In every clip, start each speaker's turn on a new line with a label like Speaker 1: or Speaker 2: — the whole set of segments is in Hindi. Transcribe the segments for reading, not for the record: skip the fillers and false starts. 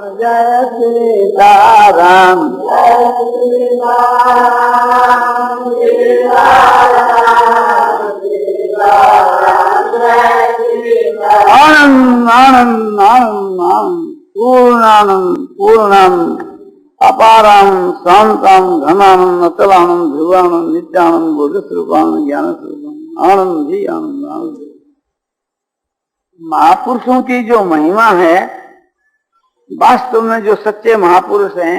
Speaker 1: जय सीताराम जय सीताराम आनंद आनंद आनंद आनंद पूर्णानंद पूर्णानंद अपारानंद शांतानंद घनानंद अचलानंद ध्रुवानंद नित्यानंद बोधस्वरूपानंद ज्ञान स्वरूपानंद आनंद ही आनंद आनंद। महापुरुषों की जो महिमा है, वास्तव में जो सच्चे महापुरुष हैं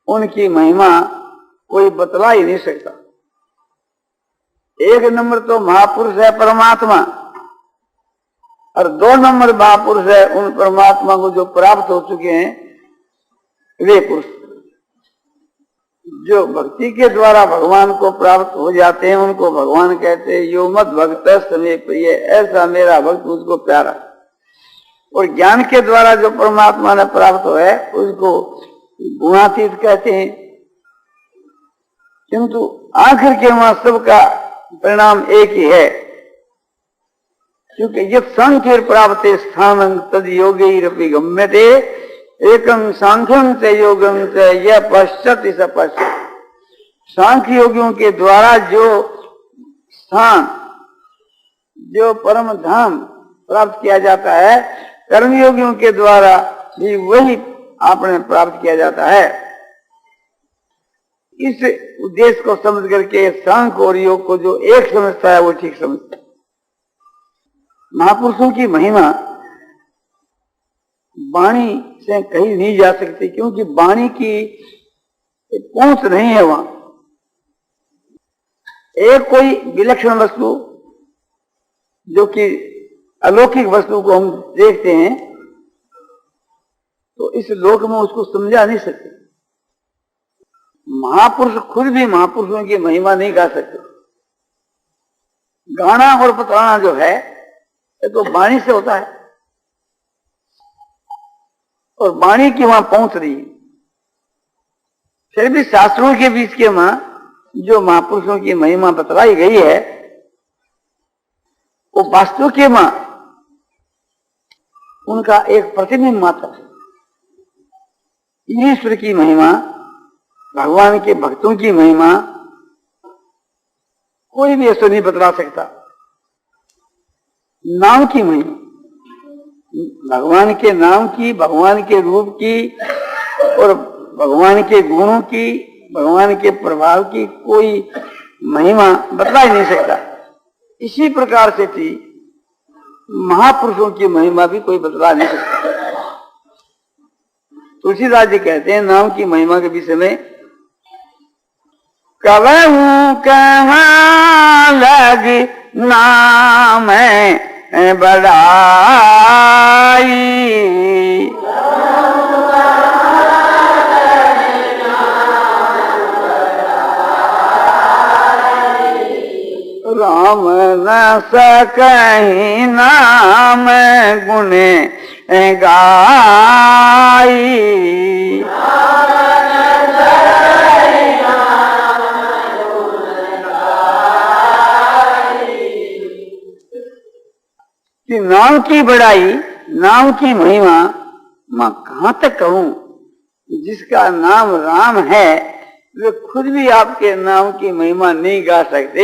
Speaker 1: उनकी महिमा कोई बतला ही नहीं सकता। एक नंबर तो महापुरुष है परमात्मा, और 2 नंबर महापुरुष है उन परमात्मा को जो प्राप्त हो चुके हैं वे पुरुष, जो भक्ति के द्वारा भगवान को प्राप्त हो जाते हैं उनको भगवान कहते हैं यो मत भक्त समय प्रिय, ऐसा मेरा भक्त मुझको प्यारा। और ज्ञान के द्वारा जो परमात्मा ने प्राप्त हो है उसको गुणातीत कहते हैं। किंतु आखिर के वहां सबका परिणाम एक ही है, क्योंकि यह सांख्य प्राप्त स्थान तद योगी गम्यते एकम सांख्यम से योगम से यह पश्चात स पश्चात। सांख्य योगियों के द्वारा जो स्थान, जो परम धाम प्राप्त किया जाता है, कर्मयोगियों के द्वारा भी वही आपने प्राप्त किया जाता है। इस उद्देश्य को समझ करके सांख्य और योग को जो एक समझता है वो ठीक समझता है। महापुरुषों की महिमा वाणी से कही नहीं जा सकती, क्योंकि वाणी की पहुंच नहीं है वहां। एक कोई विलक्षण वस्तु जो कि अलौकिक वस्तु को हम देखते हैं तो इस लोक में उसको समझा नहीं सकते। महापुरुष खुद भी महापुरुषों की महिमा नहीं गा सकते। गाना और बताना जो है ये तो वाणी से होता है, और वाणी की वहां पहुंच रही है। फिर भी शास्त्रों के बीच के वहां जो महापुरुषों की महिमा बतलाई गई है वो वास्तव के वहां उनका एक प्रतिबिंब मात्र है। ईश्वर की महिमा, भगवान के भक्तों की महिमा कोई भी ऐसा नहीं बतला सकता। नाम की महिमा, भगवान के नाम की, भगवान के रूप की और भगवान के गुणों की, भगवान के प्रभाव की कोई महिमा बतला ही नहीं सकता। इसी प्रकार से थी महापुरुषों की महिमा भी कोई बतला नहीं सकता। तुलसीदास जी कहते हैं नाम की महिमा के विषय में, कहूं कहाँ लग नाम बड़ाई, राम न सकहि नाम गुण गाई। कि नाम की बड़ाई, नाम की महिमा मैं कहां तक कहूं। जिसका नाम राम है वे खुद भी आपके नाम की महिमा नहीं गा सकते।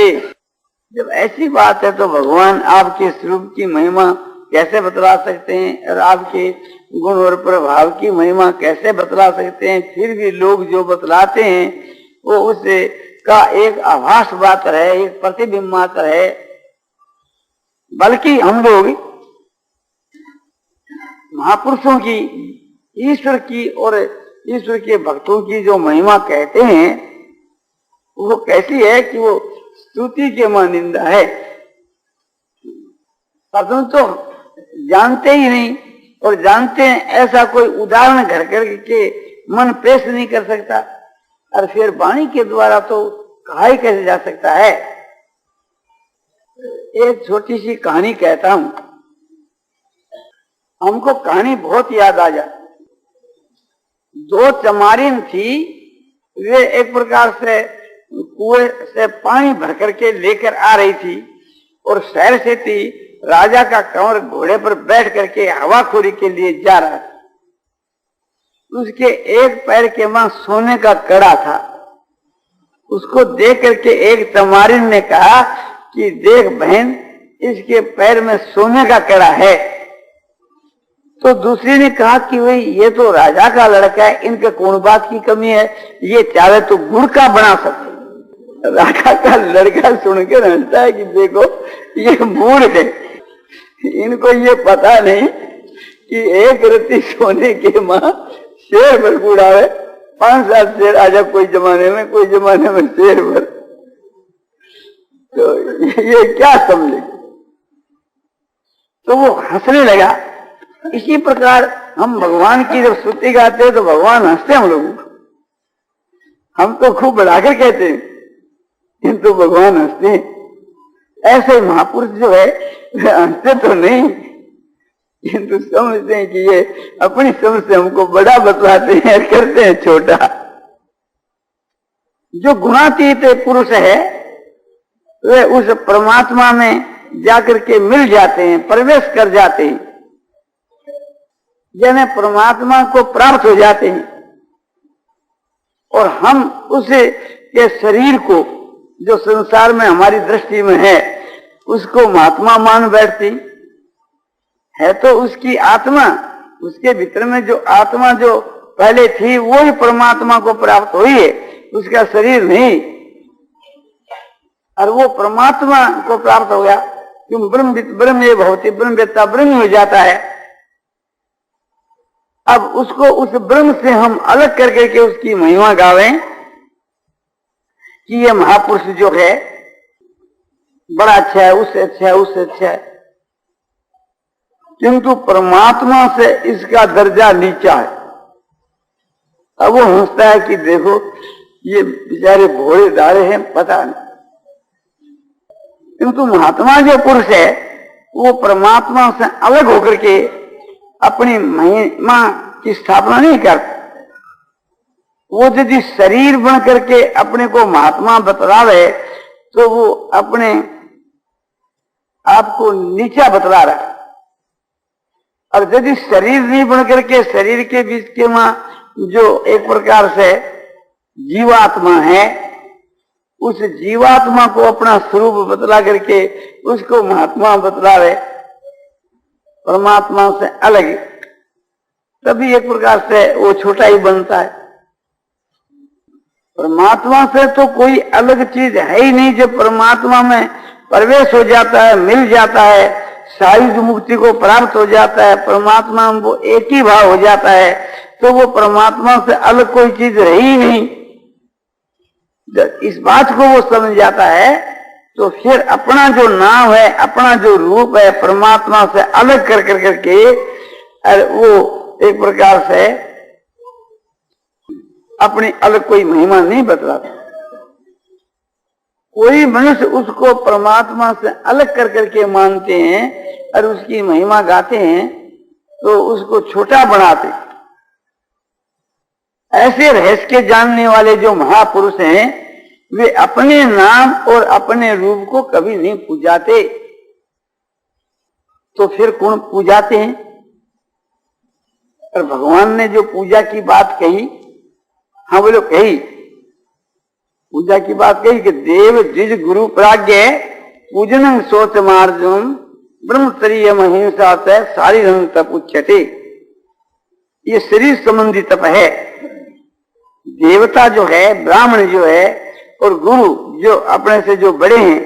Speaker 1: जब ऐसी बात है तो भगवान आपके स्वरूप की महिमा कैसे बतला सकते हैं, और आपके गुण और प्रभाव की महिमा कैसे बतला सकते हैं। फिर भी लोग जो बतलाते हैं वो उससे का एक आभास मात्र है, एक प्रतिबिंब मात्र है। बल्कि हम लोग महापुरुषों की, ईश्वर की और ईश्वर के भक्तों की जो महिमा कहते हैं वो कैसी है कि वो स्तुति के मां निंदा है। प्रथम तो जानते ही नहीं, और जानते हैं ऐसा कोई उदाहरण घर करके मन पेश नहीं कर सकता, और फिर वाणी के द्वारा तो कहा ही कैसे जा सकता है। एक छोटी सी कहानी कहता हूं, हमको कहानी बहुत याद आ जाती। 2 चमारिन थी, वे एक प्रकार से कुएं से पानी भर करके लेकर आ रही थी, और शहर से थी राजा का कंवर घोड़े पर बैठ करके हवाखोरी के लिए जा रहा था। उसके एक पैर के वहां सोने का कड़ा था। उसको देख करके एक तमारिन ने कहा कि देख बहन, इसके पैर में सोने का कड़ा है। तो दूसरी ने कहा कि भाई ये तो राजा का लड़का है, इनके कौन बात की कमी है, ये चाहे तो गुड़ का बना सकते। राजा का लड़का सुनकर हंसता है कि देखो ये मूड है, इनको ये पता नहीं कि एक रत्ती सोने के माँ शेर भर गुड़ आवे। 5-7 शेर आ जाए कोई जमाने में, कोई जमाने में शेर भर, तो ये क्या समझे। तो वो हंसने लगा। इसी प्रकार हम भगवान की जब स्तुति गाते हैं तो भगवान हंसते हैं हम लोगों को। हम तो खूब बढ़ाकर कहते हैं किंतु भगवान हंसते हैं। ऐसे महापुरुष जो है हंसते तो नहीं, किंतु समझते हैं कि ये अपनी समझ से हमको बड़ा बतलाते हैं, करते हैं छोटा। जो गुणातीत पुरुष है वे उस परमात्मा में जाकर के मिल जाते हैं, प्रवेश कर जाते हैं, यानी परमात्मा को प्राप्त हो जाते हैं। और हम उसे के शरीर को जो संसार में हमारी दृष्टि में है उसको महात्मा मान बैठती है। तो उसकी आत्मा, उसके भीतर में जो आत्मा जो पहले थी वो ही परमात्मा को प्राप्त हुई है, उसका शरीर नहीं। और वो परमात्मा को प्राप्त हो गया, क्यों ब्रह्म ये भौतिक ब्रह्मवेत्ता ब्रह्म हो जाता है। अब उसको उस ब्रह्म से हम अलग करके के उसकी महिमा गावें कि ये महापुरुष जो है बड़ा अच्छा है, उससे अच्छा है, उससे अच्छा है, किंतु परमात्मा से इसका दर्जा नीचा है। अब वो हंसता है कि देखो ये बेचारे भोले दारे हैं, पता नहीं। किंतु महात्मा जो पुरुष है वो परमात्मा से अलग होकर के अपनी महिमा की स्थापना नहीं करता। वो यदि शरीर बन करके अपने को महात्मा बतलावे तो वो अपने आप को नीचा बतला रहा है। और यदि शरीर नहीं बन करके शरीर के बीच के वहां जो एक प्रकार से जीवात्मा है, उस जीवात्मा को अपना स्वरूप बतला करके उसको महात्मा बतलावे परमात्मा से अलग, तभी एक प्रकार से वो छोटा ही बनता है। परमात्मा से तो कोई अलग चीज है ही नहीं। जब परमात्मा में प्रवेश हो जाता है, मिल जाता है, सायुज मुक्ति को प्राप्त हो जाता है, परमात्मा में वो एक ही भाव हो जाता है, तो वो परमात्मा से अलग कोई चीज रही ही नहीं। जब इस बात को वो समझ जाता है तो फिर अपना जो नाम है, अपना जो रूप है, परमात्मा से अलग कर करके वो एक प्रकार से अपनी अलग कोई महिमा नहीं बतलाता। कोई मनुष्य उसको परमात्मा से अलग कर करके मानते हैं और उसकी महिमा गाते हैं तो उसको छोटा बनाते। ऐसे रहस्य के जानने वाले जो महापुरुष हैं वे अपने नाम और अपने रूप को कभी नहीं पूजाते। तो फिर कौन पूजाते हैं? और भगवान ने जो पूजा की बात कही, हाँ बोलो कही, पूजा की बात कही कि देव द्विज गुरु प्राज्ञ पूजन सोच मार्जन ब्रह्मचर्य महिंसा से सारी रंग तप उच्चते। ये शरीर संबंधी तप है। देवता जो है, ब्राह्मण जो है और गुरु जो अपने से जो बड़े हैं,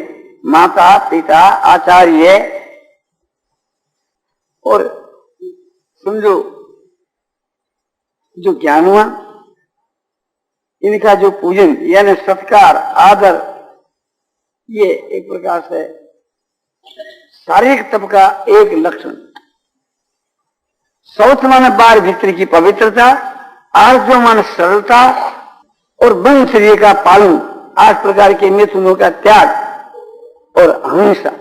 Speaker 1: माता पिता आचार्य और समझो जो ज्ञानवान, इनका जो पूजन यानी सत्कार आदर, ये एक प्रकार से शारीरिक तप का एक लक्षण। शौच माने बाहर भीतर की पवित्रता, आर्जव माने सरलता और ब्रह्मचर्य का पालन, 8 प्रकार के मिथुनों का त्याग और अहिंसा,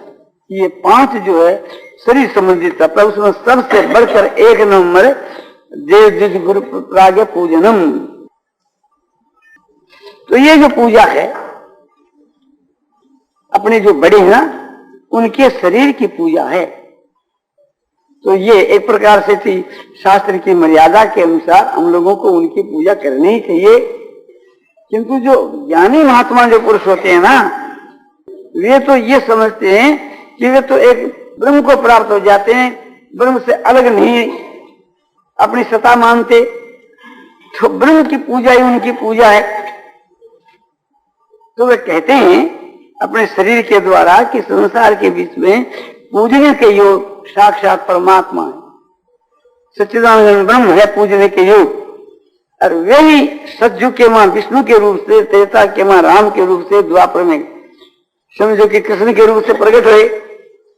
Speaker 1: ये 5 जो है शरीर संबंधी तप है। उसमें सबसे बढ़कर 1 नंबर देव द्विज गुरु प्राज्ञ पूजनम। तो ये जो पूजा है अपने जो बड़े हैं ना, उनके शरीर की पूजा है। तो ये एक प्रकार से थी शास्त्र की मर्यादा के अनुसार हम लोगों को उनकी पूजा करनी ही चाहिए। किंतु जो ज्ञानी महात्मा जो पुरुष होते हैं ना, वे तो ये समझते हैं कि वे तो एक ब्रह्म को प्राप्त हो जाते हैं, ब्रह्म से अलग नहीं अपनी सत्ता मानते, तो ब्रह्म की पूजा ही उनकी पूजा है। तो वे कहते हैं अपने शरीर के द्वारा कि संसार के बीच में पूजने के योग साक्षात परमात्मा है, सच्चिदानंद ब्रह्म है पूजने के योग। और वे ही सतयुग के मां विष्णु के रूप से, त्रेता के मां राम के रूप से, द्वापर में समझो कि कृष्ण के रूप से प्रकट हुए।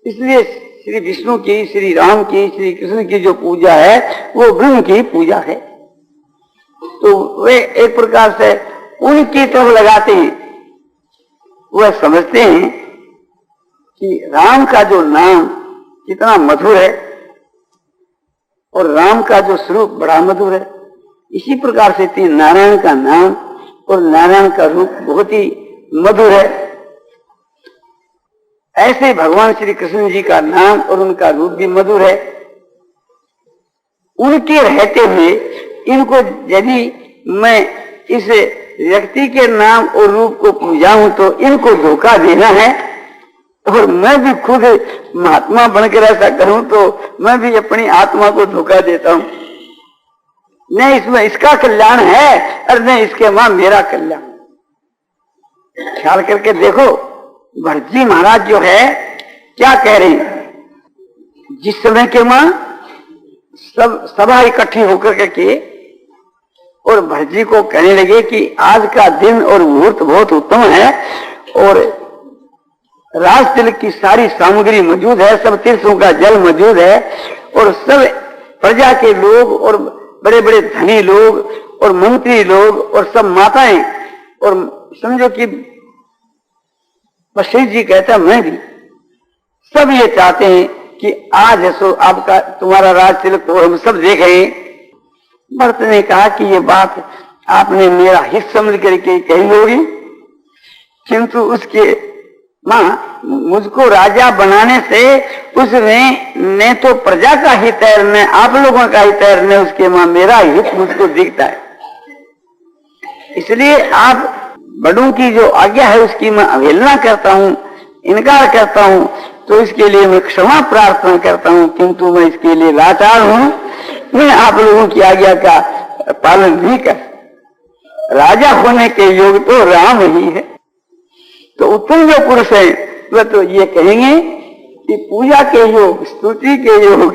Speaker 1: इसलिए श्री विष्णु की, श्री राम की, श्री कृष्ण की जो पूजा है वो ब्रह्म की पूजा है। तो वे एक प्रकार से उनकी तरफ लगाते हैं। वह समझते हैं कि राम का जो नाम कितना मधुर है और राम का जो स्वरूप बड़ा मधुर है। इसी प्रकार से नारायण का नाम और नारायण का रूप बहुत ही मधुर है। ऐसे भगवान श्री कृष्ण जी का नाम और उनका रूप भी मधुर है। उनके रहते हुए इनको यदि मैं इस व्यक्ति के नाम और रूप को पूजाऊं तो इनको धोखा देना है, और मैं भी खुद महात्मा बनकर ऐसा करूं तो मैं भी अपनी आत्मा को धोखा देता हूं। न इसमें इसका कल्याण है और न इसके मां मेरा कल्याण। ख्याल करके देखो, भरतजी महाराज जो है क्या कह रहे हैं, जिस समय के मां सब सभा इकट्ठी होकर के और भरतजी को कहने लगे कि आज का दिन और मुहूर्त बहुत उत्तम है और राज तिलक की सारी सामग्री मौजूद है, सब तीर्थों का जल मौजूद है और सब प्रजा के लोग और बड़े बड़े धनी लोग और मंत्री लोग और सब माताएं और समझो कि वशिष्ठ जी कहता है मैं भी, सब ये चाहते हैं कि आज सो आपका तुम्हारा राज तिलक तो हम सब देख रहे हैं। भरत ने कहा कि ये बात आपने मेरा हित समझ करके कही होगी, किंतु उसके मां मुझको राजा बनाने से उसमें न तो प्रजा का हित है न आप लोगों का हित है, न उसके मां मेरा हित मुझको दिखता है। इसलिए आप बड़ों की जो आज्ञा है उसकी मैं अवहेलना करता हूं, इनकार करता हूं, तो इसके लिए मैं क्षमा प्रार्थना करता हूं, किंतु मैं इसके लिए लाचार हूं। मैं आप लोगों की आज्ञा का पालन नहीं कर। राजा होने के योग तो राम ही है। तो उत्तम जो पुरुष है वह तो ये कहेंगे कि पूजा के योग, स्तुति के योग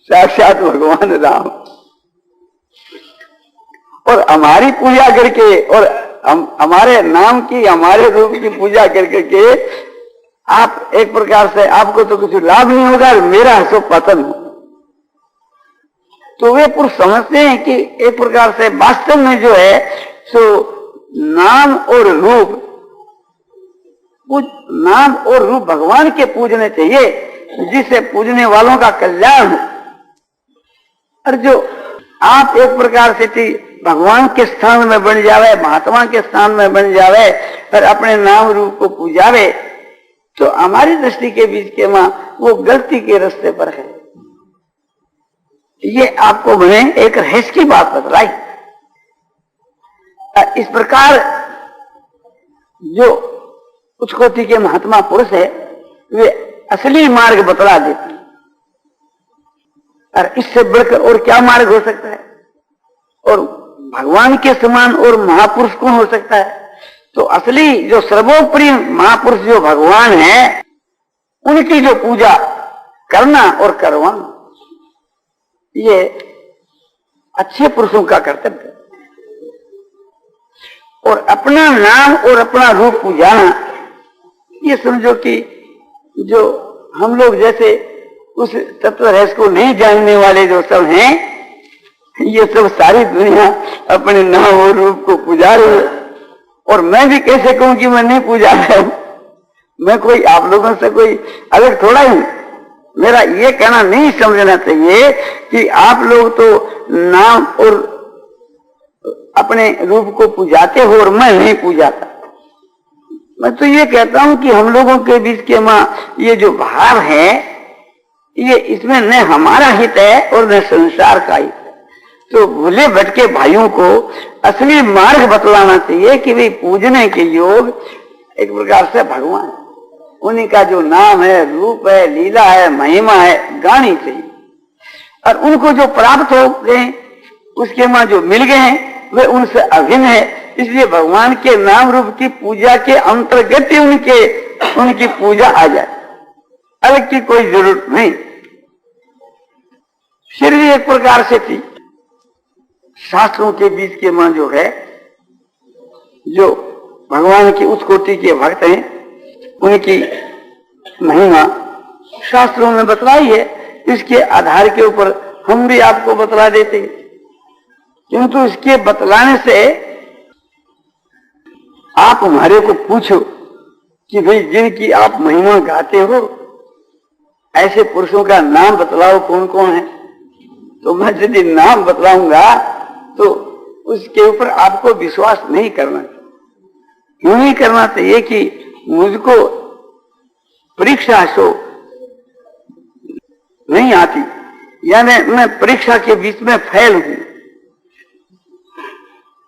Speaker 1: साक्षात भगवान राम, और हमारी पूजा करके और हमारे नाम की, हमारे रूप की पूजा करके आप एक प्रकार से आपको तो कुछ लाभ नहीं होगा, मेरा सो पतन हो। तो वे पुरुष समझते हैं कि एक प्रकार से वास्तव में जो है सो नाम और रूप, नाम और रूप भगवान के पूजने चाहिए, जिससे पूजने वालों का कल्याण हो। और जो आप एक प्रकार से भगवान के स्थान में बन जावे, महात्मा के स्थान में बन जावे और अपने नाम रूप को पूजावे, तो हमारी दृष्टि के बीच के मां वो गलती के रास्ते पर है। ये आपको मैंने एक रहस्य की बात बतलाई। इस प्रकार जो उच्च कोटि के महात्मा पुरुष है वे असली मार्ग बतला देते हैं, और इससे बढ़कर और क्या मार्ग हो सकता है, और भगवान के समान और महापुरुष कौन हो सकता है। तो असली जो सर्वोपरि महापुरुष जो भगवान है उनकी जो पूजा करना और करवाना, ये अच्छे पुरुषों का कर्तव्य है। और अपना नाम और अपना रूप पूजाना, ये समझो कि जो हम लोग जैसे उस तत्व रहस्य को नहीं जानने वाले जो सब हैं, ये सब सारी दुनिया अपने नाम और रूप को पूजा रही है। और मैं भी कैसे कहूं कि मैं नहीं पूजा रहा हूं, मैं कोई आप लोगों से कोई अलग थोड़ा ही। मेरा ये कहना नहीं समझना चाहिए कि आप लोग तो नाम और अपने रूप को पूजाते हो और मैं नहीं पूजाता। मैं तो ये कहता हूं कि हम लोगों के बीच के मां ये जो भाव है ये इसमें न हमारा हित है और न संसार का हित है। तो भूले भटके भाइयों को असली मार्ग बतलाना चाहिए कि भाई पूजने के योग एक प्रकार से भगवान, उन्हीं का जो नाम है, रूप है, लीला है, महिमा है, गानी चाहिए। और उनको जो प्राप्त हो गए, उसके मां जो मिल गए हैं, वे उनसे अभिन्न है। इसलिए भगवान के नाम रूप की पूजा के अंतर्गत ही उनकी पूजा आ जाए, अलग की कोई जरूरत नहीं। फिर भी एक प्रकार से थी, शास्त्रों के बीच के मां जो है, जो भगवान की उस कोटि के भक्त हैं, उनकी महिमा शास्त्रों में बतलाई है। इसके आधार के ऊपर हम भी आपको बतला देते हैं, किंतु इसके बतलाने से आप हमारे को पूछो कि भाई जिनकी आप महिमा गाते हो, ऐसे पुरुषों का नाम बतलाओ कौन कौन है। तो मैं यदि नाम बतलाऊंगा तो उसके ऊपर आपको विश्वास नहीं करना चाहिए। क्यों नहीं करना चाहिए कि मुझको परीक्षा सो नहीं आती, यानी मैं परीक्षा के बीच में फेल हूं,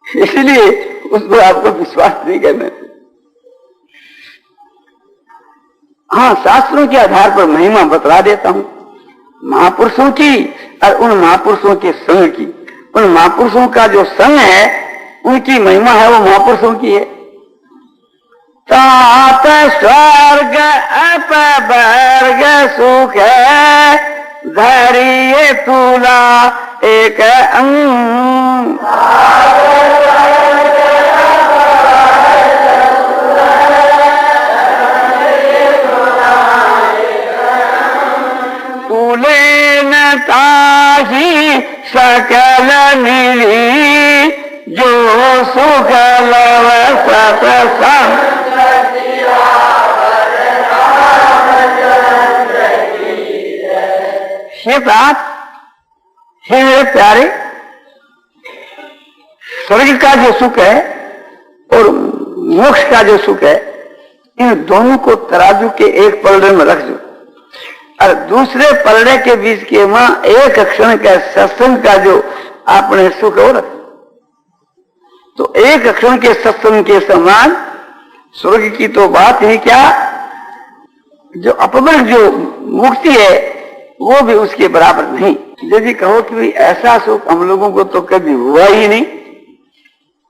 Speaker 1: इसलिए उस पर आपको विश्वास नहीं करना चाहिए। हाँ, शास्त्रों के आधार पर महिमा बतला देता हूं महापुरुषों की, और उन महापुरुषों के संग की। उन महापुरुषों का जो संग है, उनकी महिमा है, वो महापुरुषों की है। तात स्वर्ग अपवर्ग सुख धैर्य तुला एक अंग। तुले न ताही सकल मिली जो सुख लव सत्संग। ये बात है मेरे प्यारे, स्वर्ग का जो सुख है और मोक्ष का जो सुख है, इन दोनों को तराजू के एक पलड़े में रख दो, और दूसरे पलड़े के बीच के मां एक क्षण का सत्संग का जो आपने सुख हो रखा, तो एक क्षण के सत्संग के समान स्वर्ग की तो बात ही क्या, जो अपवर्ग जो मुक्ति है वो भी उसके बराबर नहीं। यदि कहो कि ऐसा सुख हम लोगों को तो कभी हुआ ही नहीं,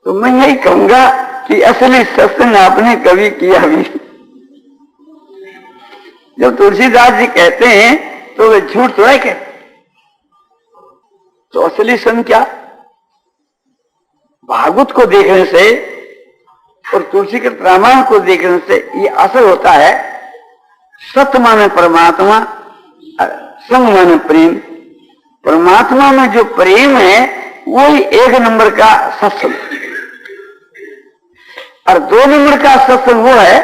Speaker 1: तो मैं यही कहूंगा कि असली सत्संग आपने कभी किया भी। जब तुलसीदास जी कहते हैं तो वे झूठ थोड़ा कहते, तो असली संग क्या, भागवत को देखने से और तुलसी के रामायण को देखने से ये असर होता है। सत्य माने परमात्मा, संग माने प्रेम। परमात्मा में जो प्रेम है वही एक नंबर का सत्संग, और 2 नंबर का सत्संग वो है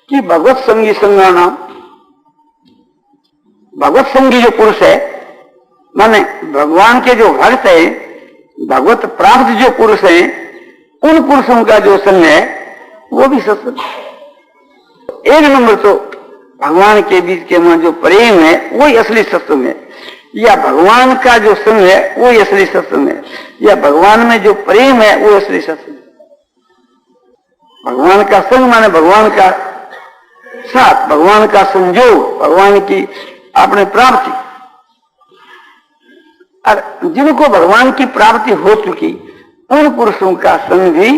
Speaker 1: कि भगवत संगी संगाना। भगवत संगी जो पुरुष है, माने भगवान के जो भक्त है, भगवत प्राप्त जो पुरुष है, उन पुरुषों का जो संग है वो भी सत्संग। एक नंबर तो भगवान के बीच के में जो प्रेम है वही असली सत्संग है, या भगवान का जो संग है वही असली सत्संग है, या भगवान में जो प्रेम है वो असली सत्संग है। भगवान का संग माने भगवान का साथ, भगवान का संजोग, भगवान की आपने प्राप्ति। और जिनको भगवान की प्राप्ति हो चुकी, उन पुरुषों का संग भी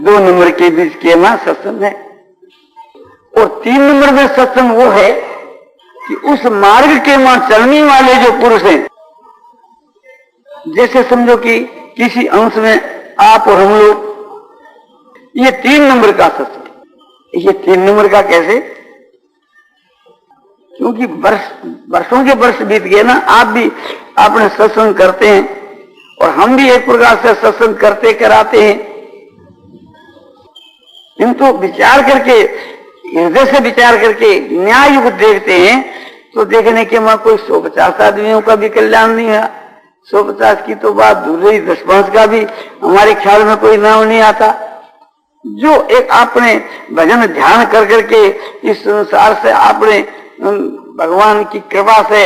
Speaker 1: 2 नंबर के बीच के में सत्संग है। और 3 नंबर में सत्संग वो है कि उस मार्ग के मां चलने वाले जो पुरुष हैं, जैसे समझो कि किसी अंश में आप और हम लोग, ये 3 नंबर का सत्संग। ये 3 नंबर का कैसे, क्योंकि वर्षों के वर्ष बीत गए ना, आप भी आपने सत्संग करते हैं और हम भी एक प्रकार से सत्संग करते कराते हैं, किंतु विचार करके, हृदय से विचार करके न्याय युक्त देखते हैं तो देखने के मां कोई 150 आदमियों का भी कल्याण नहीं है। 150 की तो बात दूर रही, 10-5 का भी हमारे ख्याल में कोई नाम नहीं आता। जो एक आपने भजन ध्यान कर करके इस संसार से आपने भगवान की कृपा से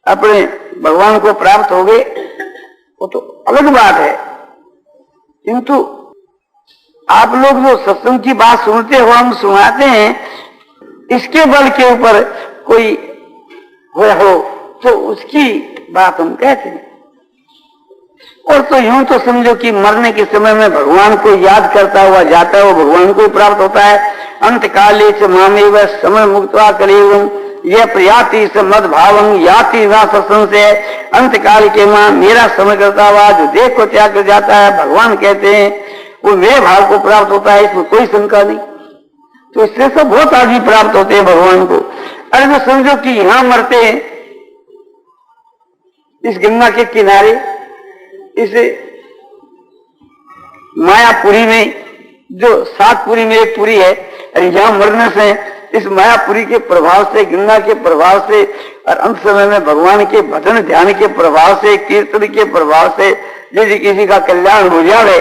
Speaker 1: अपने भगवान को प्राप्त हो गए, वो तो अलग बात है। किंतु आप लोग जो सत्संग की बात सुनते हो, हम सुनाते हैं, इसके बल के ऊपर कोई हो तो उसकी बात हम कहते हैं। और तो यूं तो समझो कि मरने के समय में भगवान को याद करता हुआ जाता है, वो भगवान को प्राप्त होता है। अंत काले च मामेव समय मुक्त्वा कलेवम यह प्रयाति स मद भावं याति ना सत्संग से। अंत काल के मां मेरा समय करता हुआ जो देह को त्याग कर जाता है, भगवान कहते हैं, वो मेरे भाव को प्राप्त होता है, इसमें कोई शंका नहीं। तो इससे सब बहुत आदमी प्राप्त होते हैं भगवान को। अरे तो समझो कि यहां मरते हैं, इस गंगा के किनारे, इस मायापुरी में, जो सातपुरी में एक पुरी है, यहां मरने से इस मायापुरी के प्रभाव से, गंगा के प्रभाव से और अंत समय में भगवान के भजन ध्यान के प्रभाव से, कीर्तन के प्रभाव से यदि किसी का कल्याण हो जाए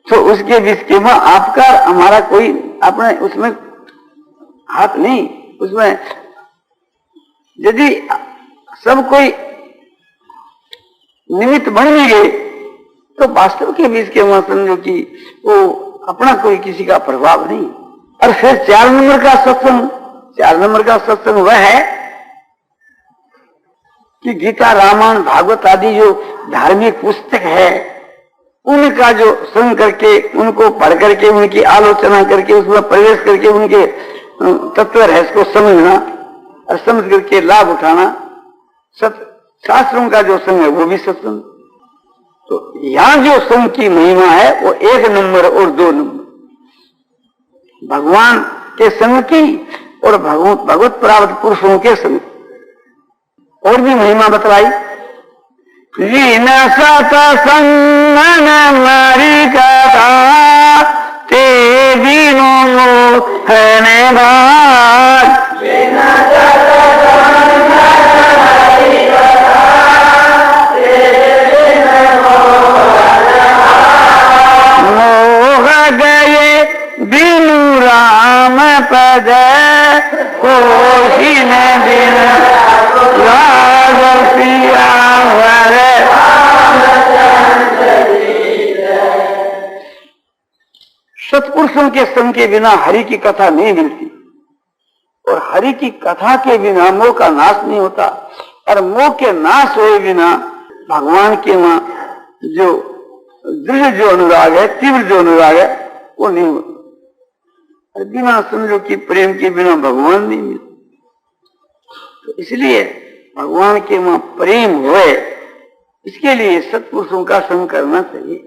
Speaker 1: तो उसके बीच में आपका हमारा कोई अपने उसमें हाथ नहीं। उसमें यदि सब कोई निमित्त बन भी गए तो वास्तव के बीच के वहां समझो कि वो अपना कोई किसी का प्रभाव नहीं। और फिर 4 नंबर का सत्संग, 4 नंबर का सत्संग वह है कि गीता, रामायण, भागवत आदि जो धार्मिक पुस्तक है, उनका जो संग करके, उनको पढ़ करके, उनकी आलोचना करके, उसमें प्रवेश करके उनके तत्व रहस्य को समझना और समझ करके लाभ उठाना, शास्त्रों का जो संग है वो भी सत्संग। तो यहां जो संग की महिमा है वो 1 नंबर और 2 नंबर भगवान के संग की और भगवत प्राप्त पुरुषों के संग। और भी महिमा बतलाई, लीन सत्संग मारी कथा ते दीनों है भाग। मोह गए बिनु राम पद कोशिन बिन राग पिया वर। सत्पुरुषों के संग के बिना हरि की कथा नहीं मिलती, और हरि की कथा के बिना मोह का नाश नहीं होता, और मोह के नाश हुए बिना भगवान के वहां जो दृढ़ जो अनुराग है, तीव्र जो अनुराग है, वो नहीं होता। बिना समझो कि प्रेम के बिना भगवान नहीं मिलता। तो इसलिए भगवान के वहां प्रेम होए, इसके लिए सत्पुरुषों का संग करना चाहिए।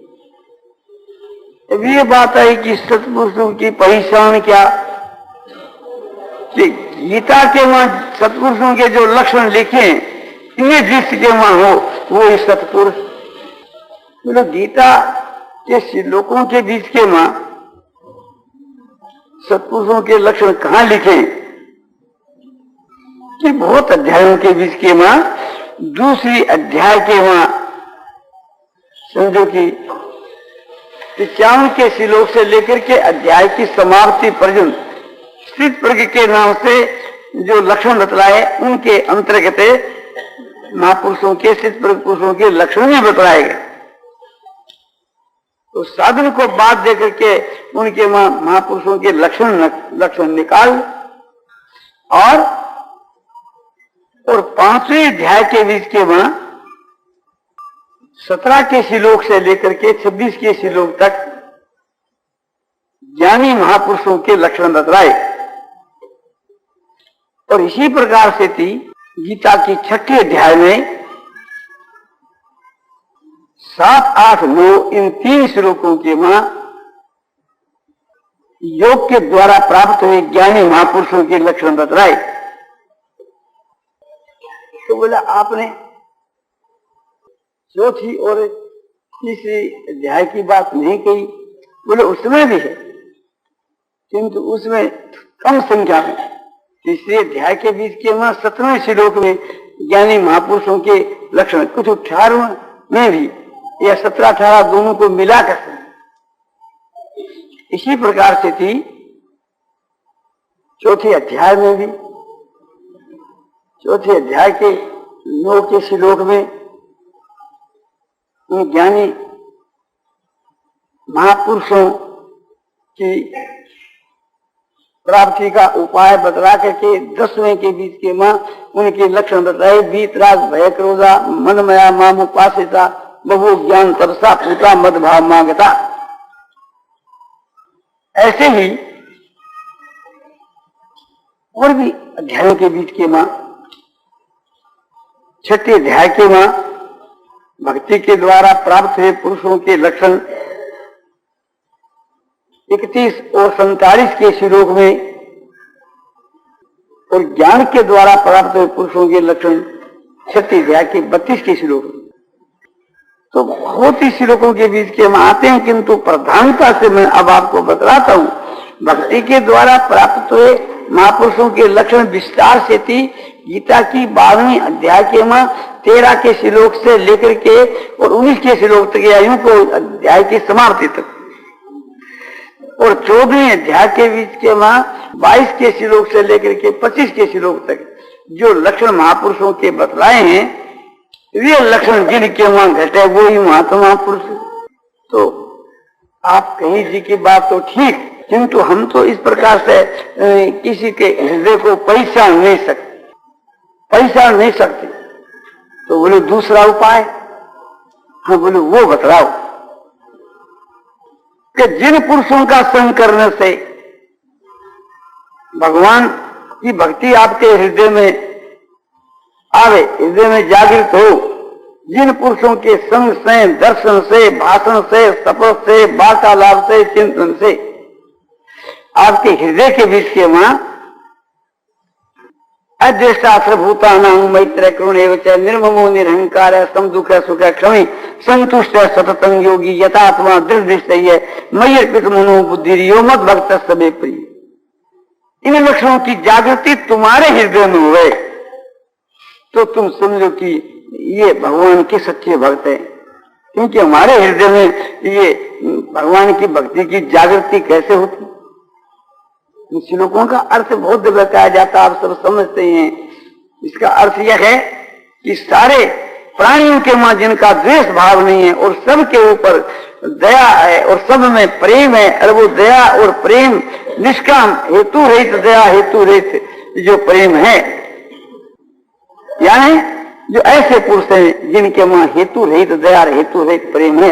Speaker 1: अब ये बात आई कि सत्पुरुषों की पहचान क्या, कि गीता के वहां सत्पुरुषों के जो लक्षण लिखे इन्हें दृष्टि के वहां हो, वो ही सत्पुरुष। बोलो गीता के श्लोकों के बीच के वहां सत्पुरुषों के लक्षण कहां लिखे, कि बहुत अध्यायों के बीच के वहां दूसरी अध्याय के वहां समझो कि 51 के श्लोक से लेकर के अध्याय की समाप्ति पर्यंत स्थित प्रज्ञ के नाम से जो लक्षण बतलाए, उनके अंतर्गत महापुरुषों के, स्थित प्रज्ञ पुरुषों के लक्षण ही बतलाए गए। तो साधन को बात देकर के उनके महापुरुषों के लक्षण निकाल, और 5वें अध्याय के बीच के वहां 17 के श्लोक से लेकर के 26 के श्लोक तक ज्ञानी महापुरुषों के लक्षण बतलाए। और इसी प्रकार से थी गीता की 6ठे अध्याय में 7, 8, 9 इन 3 श्लोकों के वहां योग के द्वारा प्राप्त हुए ज्ञानी महापुरुषों के लक्षण बतलाए। तो बोला आपने चौथी और तीसरी अध्याय की बात नहीं कही। बोले उसमें भी है, किंतु उसमें कम संख्या में। तीसरे अध्याय के बीच के वहां 17वें श्लोक में ज्ञानी महापुरुषों के लक्षण, कुछ 18वें में भी, या 17, 18 दोनों को मिलाकर इसी प्रकार से थी चौथे अध्याय में भी। चौथे अध्याय के 9 के श्लोक में उन ज्ञानी महापुरुषों की प्राप्ति का उपाय बतला करके 10वें के बीच के मां उनके लक्षण बताए। वीतराग, भय, क्रोधा, मन मया माम उपासिता, बहु ज्ञान तपसा पूता मद भाव मांगता। ऐसे ही और भी अध्यायों के बीच के मां, छठे अध्याय के मां भक्ति के द्वारा प्राप्त हुए पुरुषों के लक्षण 31 और 47 के श्लोक में, और ज्ञान के द्वारा प्राप्त हुए पुरुषों के लक्षण छठे अध्याय के 32 के श्लोक में। तो बहुत ही श्लोकों के बीच के हम आते हैं, किंतु प्रधानता से मैं अब आपको बतलाता हूं। भक्ति के द्वारा प्राप्त हुए महापुरुषों के लक्षण विस्तार से थी गीता की 12वें अध्याय के मां 13 के श्लोक से लेकर के और 19 के श्लोक तक, आयु को अध्याय की समाप्ति तक, और 14वें अध्याय के बीच के मां 22 के श्लोक से लेकर के 25 के श्लोक तक जो लक्षण महापुरुषों के बतलाए हैं, वे लक्षण जिनके वहां घटे वो ही महात्मा पुरुष। तो आप कहीं जी की बात तो ठीक, किंतु हम तो इस प्रकार से किसी के हृदय को पहचान नहीं सकते। तो बोले दूसरा उपाय, हाँ बोले वो बतलाओ कि जिन पुरुषों का संग करने से भगवान की भक्ति आपके हृदय में आवे, हृदय में जागृत हो, जिन पुरुषों के संग से, दर्शन से, भाषण से, शपथ से, वार्तालाप से, चिंतन से आपके हृदय के बीच के वहां अदृष्टाश्रभूतानां मैत्र करुणेव च निर्ममो निरहंकार समदुख सुख क्षमी संतुष्ट सततं योगी यथात्मा दृढ़ निश्चय मयि अर्पित मनो बुद्धि यो मत भक्त सबे प्रिय। इन लक्षणों की जागृति तुम्हारे हृदय में हुए तो तुम समझो कि ये भगवान के सच्चे भक्त हैं। क्योंकि हमारे हृदय में ये भगवान की भक्ति की जागृति कैसे होती, इन श्लोकों का अर्थ बहुत बताया जाता, आप सब समझते हैं। इसका अर्थ यह है कि सारे प्राणियों के मां जिनका द्वेष भाव नहीं है और सबके ऊपर दया है और सब में प्रेम है, और वो दया और प्रेम निष्काम हेतु रहित, दया हेतु रहित जो प्रेम है, यानी जो ऐसे पुरुष हैं जिनके मां हेतु रहित दया हेतु रहित प्रेम है,